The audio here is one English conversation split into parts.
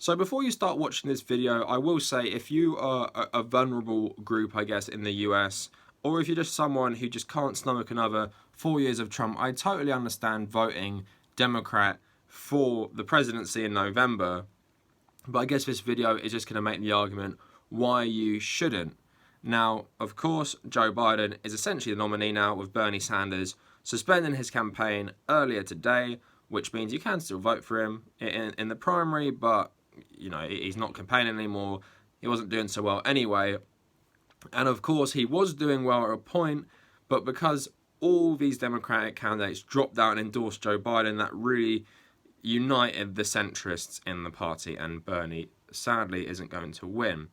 So before you start watching this video, I will say if you are a vulnerable group, I guess, in the US, or if you're just someone who just can't stomach another 4 years of Trump, I totally understand voting Democrat for the presidency in November. But I guess this video is just going to make the argument why you shouldn't. Now, of course, Joe Biden is essentially the nominee now, with Bernie Sanders suspending his campaign earlier today, which means you can still vote for him in the primary, but he's not campaigning anymore. He wasn't doing so well anyway. And of course, he was doing well at a point, but because all these Democratic candidates dropped out and endorsed Joe Biden, that really united the centrists in the party, and Bernie sadly isn't going to win.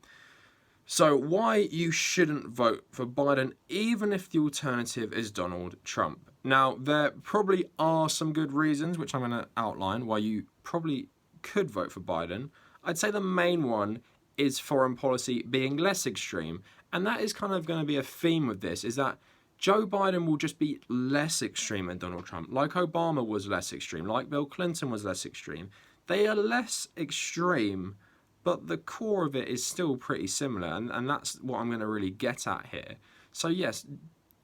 So why you shouldn't vote for Biden, even if the alternative is Donald Trump. Now, there probably are some good reasons, which I'm going to outline, why you probably could vote for Biden. I'd say the main one is foreign policy being less extreme. And that is kind of going to be a theme with this, is that Joe Biden will just be less extreme than Donald Trump. Like Obama was less extreme, like Bill Clinton was less extreme. They are less extreme, but the core of it is still pretty similar. And that's what I'm going to really get at here. So yes,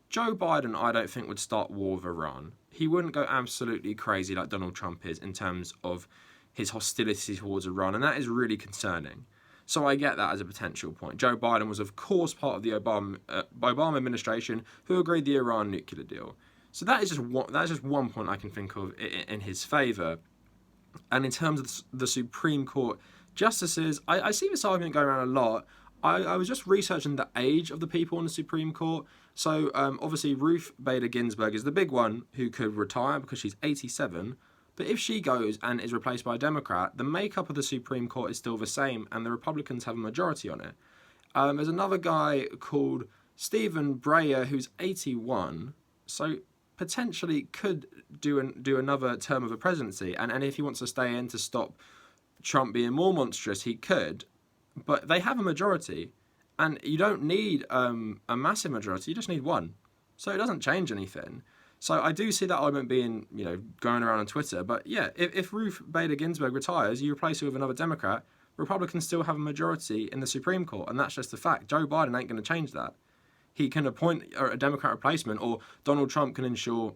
Joe Biden, I don't think, would start war with Iran. He wouldn't go absolutely crazy like Donald Trump is in terms of his hostility towards Iran, and that is really concerning. So I get that as a potential point. Joe Biden was, of course, part of the Obama administration who agreed the Iran nuclear deal. So that is just one point I can think of in his favour. And in terms of the Supreme Court justices, I see this argument going around a lot. I was just researching the age of the people on the Supreme Court. So obviously Ruth Bader Ginsburg is the big one who could retire because she's 87. But if she goes and is replaced by a Democrat, the makeup of the Supreme Court is still the same, and the Republicans have a majority on it. There's another guy called Stephen Breyer who's 81, so potentially could do another term of the presidency. And if he wants to stay in to stop Trump being more monstrous, he could. But they have a majority, and you don't need a massive majority. You just need one, so it doesn't change anything. So I do see that argument being, going around on Twitter. But yeah, if Ruth Bader Ginsburg retires, you replace her with another Democrat, Republicans still have a majority in the Supreme Court. And that's just a fact. Joe Biden ain't going to change that. He can appoint a Democrat replacement, or Donald Trump can ensure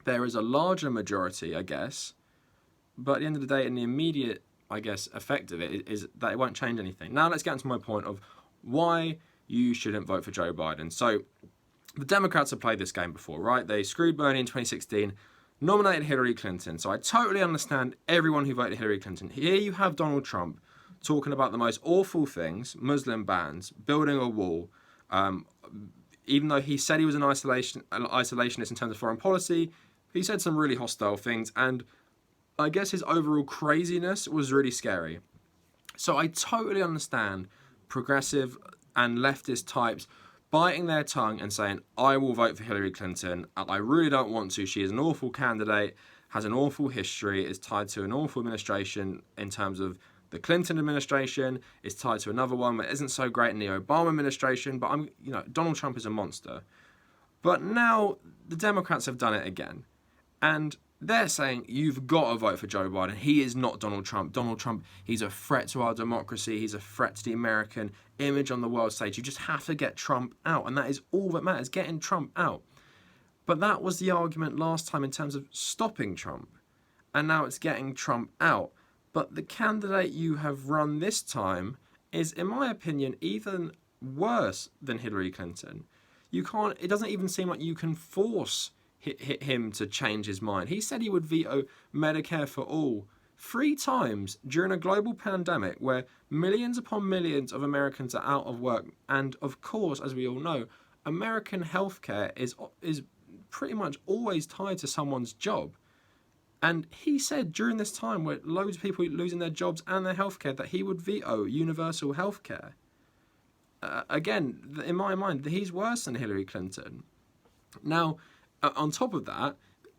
there is a larger majority, I guess. But at the end of the day, in the immediate, I guess, effect of it is that it won't change anything. Now let's get into my point of why you shouldn't vote for Joe Biden. So the Democrats have played this game before, right? They screwed Bernie in 2016, nominated Hillary Clinton. So I totally understand everyone who voted Hillary Clinton. Here you have Donald Trump talking about the most awful things, Muslim bans, building a wall. Even though he said he was an isolationist in terms of foreign policy, he said some really hostile things. And I guess his overall craziness was really scary. So I totally understand progressive and leftist types biting their tongue and saying, I will vote for Hillary Clinton. I really don't want to. She is an awful candidate, has an awful history, is tied to an awful administration in terms of the Clinton administration, is tied to another one that isn't so great in the Obama administration, but Donald Trump is a monster. But now the Democrats have done it again. And they're saying, you've got to vote for Joe Biden. He is not Donald Trump. Donald Trump, he's a threat to our democracy. He's a threat to the American image on the world stage. You just have to get Trump out. And that is all that matters, getting Trump out. But that was the argument last time in terms of stopping Trump. And now it's getting Trump out. But the candidate you have run this time is, in my opinion, even worse than Hillary Clinton. It doesn't even seem like you can force him to change his mind. He said he would veto Medicare for all 3 times during a global pandemic where millions upon millions of Americans are out of work. And of course, as we all know, American healthcare is pretty much always tied to someone's job. And he said during this time where loads of people are losing their jobs and their healthcare that he would veto universal healthcare. Again, in my mind, he's worse than Hillary Clinton. Now, on top of that,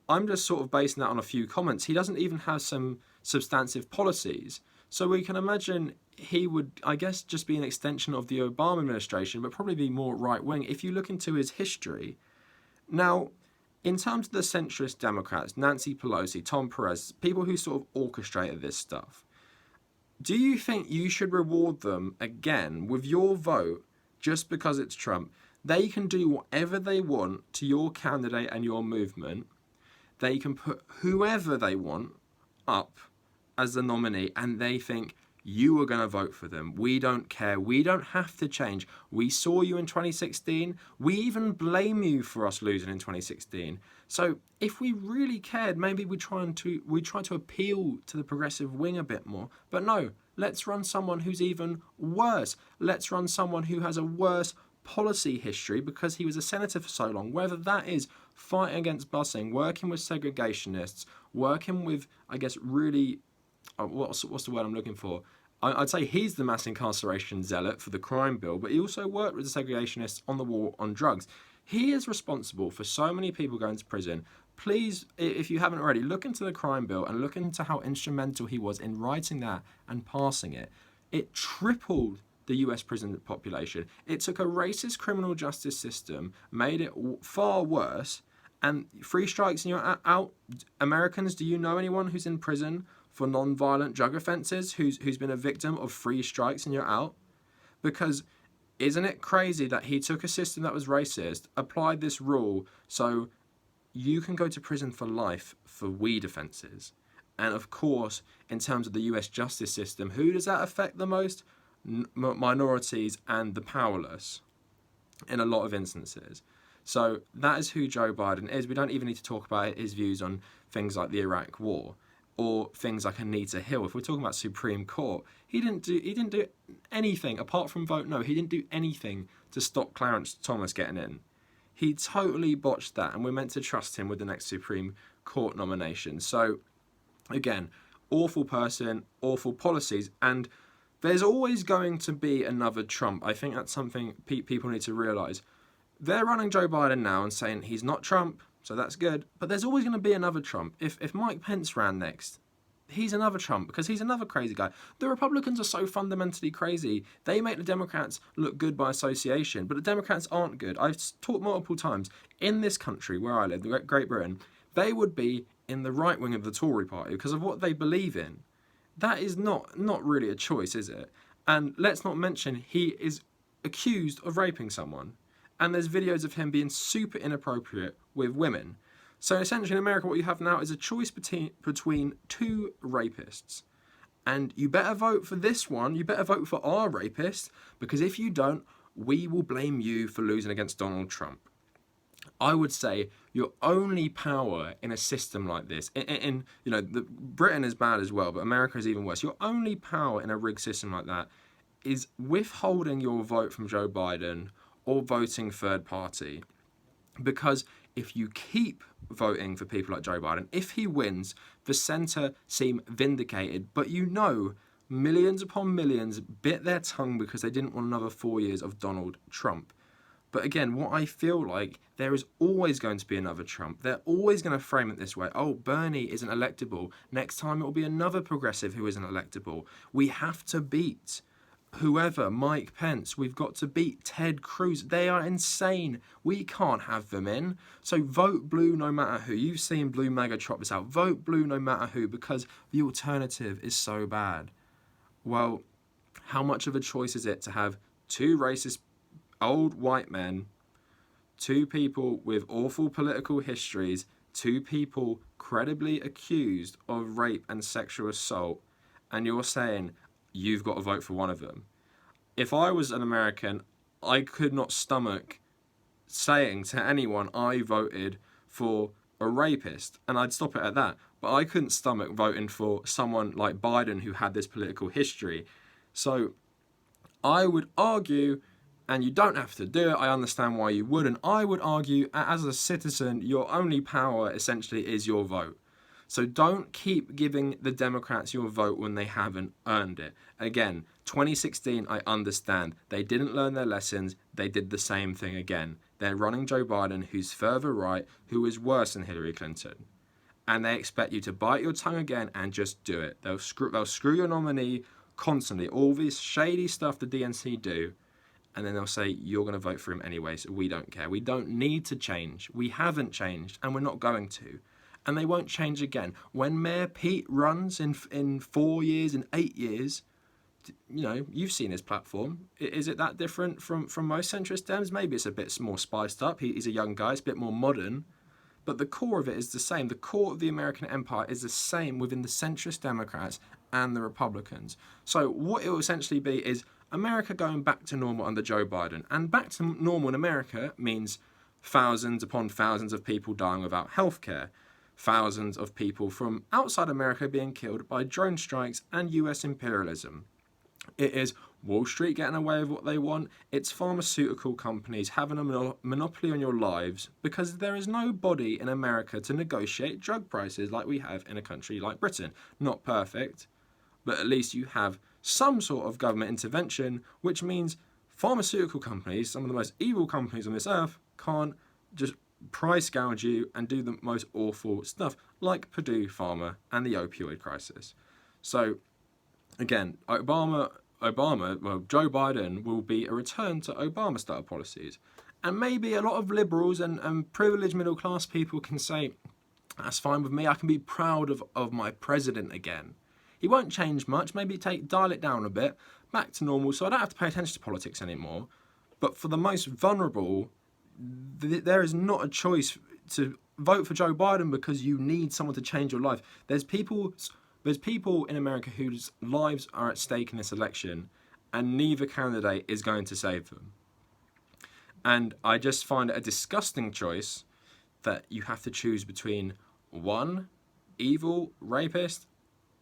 I'm just sort of basing that on a few comments. He doesn't even have some substantive policies. So we can imagine he would, I guess, just be an extension of the Obama administration, but probably be more right-wing if you look into his history. Now, in terms of the centrist Democrats, Nancy Pelosi, Tom Perez, people who sort of orchestrated this stuff, Do you think you should reward them again with your vote just because it's Trump? They can do whatever they want to your candidate and your movement. They can put whoever they want up as the nominee, and they think you are going to vote for them. We don't care. We don't have to change. We saw you in 2016. We even blame you for us losing in 2016. So if we really cared, maybe we try to appeal to the progressive wing a bit more. But no, let's run someone who's even worse. Let's run someone who has a worse policy history because he was a senator for so long, whether that is fighting against busing, working with segregationists, working with, I guess, really, what's the word I'm looking for? I'd say he's the mass incarceration zealot for the crime bill, but he also worked with the segregationists on the war on drugs. He is responsible for so many people going to prison. Please, if you haven't already, look into the crime bill and look into how instrumental he was in writing that and passing it. It tripled the US prison population. It took a racist criminal justice system, made it far worse, and 3 strikes and you're out. Americans, do you know anyone who's in prison for non-violent drug offences who's been a victim of 3 strikes and you're out? Because isn't it crazy that he took a system that was racist, applied this rule so you can go to prison for life for weed offences? And of course, in terms of the US justice system, who does that affect the most? Minorities and the powerless in a lot of instances. So that is who Joe Biden is. We don't even need to talk about his views on things like the Iraq War or things like Anita Hill. If we're talking about Supreme Court, he didn't do anything apart from vote no. He didn't do anything to stop Clarence Thomas getting in. He totally botched that, and we're meant to trust him with the next Supreme Court nomination. So again, awful person, awful policies, and there's always going to be another Trump. I think that's something people need to realise. They're running Joe Biden now and saying he's not Trump, so that's good. But there's always going to be another Trump. If Mike Pence ran next, he's another Trump because he's another crazy guy. The Republicans are so fundamentally crazy. They make the Democrats look good by association, but the Democrats aren't good. I've talked multiple times. In this country where I live, Great Britain, they would be in the right wing of the Tory party because of what they believe in. That is not really a choice, is it? And let's not mention he is accused of raping someone. And there's videos of him being super inappropriate with women. So essentially in America what you have now is a choice between 2 rapists. And you better vote for this one, you better vote for our rapist, because if you don't, we will blame you for losing against Donald Trump. I would say your only power in a system like this, Britain is bad as well, but America is even worse. Your only power in a rigged system like that is withholding your vote from Joe Biden or voting third party. Because if you keep voting for people like Joe Biden, if he wins, the centre seem vindicated, but millions upon millions bit their tongue because they didn't want another 4 years of Donald Trump. But again, what I feel like, there is always going to be another Trump. They're always going to frame it this way. Oh, Bernie isn't electable. Next time it will be another progressive who isn't electable. We have to beat whoever, Mike Pence. We've got to beat Ted Cruz. They are insane. We can't have them in. So vote blue no matter who. You've seen Blue MAGA trot this out. Vote blue no matter who, because the alternative is so bad. Well, how much of a choice is it to have 2 racist old white men, 2 people with awful political histories, 2 people credibly accused of rape and sexual assault, and you're saying you've got to vote for one of them? If I was an American, I could not stomach saying to anyone I voted for a rapist, and I'd stop it at that. But I couldn't stomach voting for someone like Biden who had this political history. So I would argue, and you don't have to do it, I understand why you wouldn't, I would argue as a citizen, your only power essentially is your vote. So don't keep giving the Democrats your vote when they haven't earned it. Again, 2016, I understand. They didn't learn their lessons. They did the same thing again. They're running Joe Biden, who's further right, who is worse than Hillary Clinton. And they expect you to bite your tongue again and just do it. They'll screw your nominee constantly. All this shady stuff the DNC do. And then they'll say, you're going to vote for him anyway, so we don't care. We don't need to change. We haven't changed, and we're not going to. and they won't change again. When Mayor Pete runs in 4 years, in 8 years, you know, you've seen his platform. Is it that different from most centrist Dems? Maybe it's a bit more spiced up. He's a young guy, it's a bit more modern. But the core of it is the same. The core of the American empire is the same within the centrist Democrats and the Republicans. So what it will essentially be is America going back to normal under Joe Biden. And back to normal in America means thousands upon thousands of people dying without health care. Thousands of people from outside America being killed by drone strikes and US imperialism. It is Wall Street getting away with what they want. It's pharmaceutical companies having a monopoly on your lives because there is no body in America to negotiate drug prices like we have in a country like Britain. Not perfect, but at least you have some sort of government intervention, which means pharmaceutical companies, some of the most evil companies on this earth, can't just price gouge you and do the most awful stuff like Purdue Pharma and the opioid crisis. So again, Joe Biden will be a return to Obama-style policies. And maybe a lot of liberals and privileged middle-class people can say, that's fine with me, I can be proud of my president again. He won't change much, maybe dial it down a bit, back to normal, so I don't have to pay attention to politics anymore. But for the most vulnerable, there is not a choice to vote for Joe Biden because you need someone to change your life. There's people in America whose lives are at stake in this election, and neither candidate is going to save them. And I just find it a disgusting choice that you have to choose between one evil rapist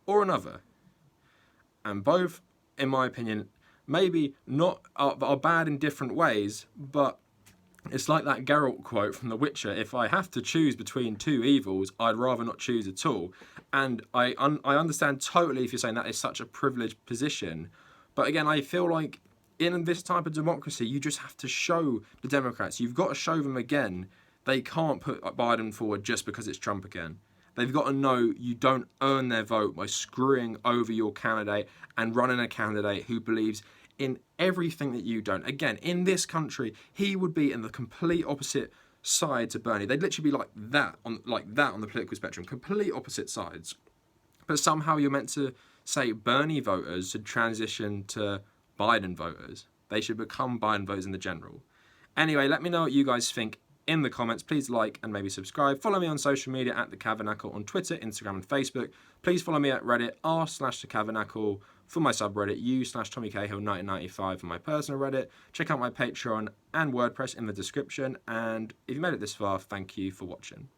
or another. And both, in my opinion, maybe not are bad in different ways, but it's like that Geralt quote from The Witcher, if I have to choose between two evils, I'd rather not choose at all. And I understand totally if you're saying that is such a privileged position. But again, I feel like in this type of democracy, you just have to show the Democrats, you've got to show them again, they can't put Biden forward just because it's Trump again. They've got to know you don't earn their vote by screwing over your candidate and running a candidate who believes in everything that you don't. Again, in this country, he would be in the complete opposite side to Bernie. They'd literally be like that on the political spectrum, complete opposite sides. But somehow you're meant to say Bernie voters should transition to Biden voters. They should become Biden voters in the general. Anyway, let me know what you guys think in the comments. Please like and maybe subscribe. Follow me on social media at The Cavernacle on Twitter, Instagram and Facebook. Please follow me at Reddit r/TheCavernacle for my subreddit, u/TommyCahill1995 for my personal Reddit. Check out my Patreon and WordPress in the description. And if you made it this far, thank you for watching.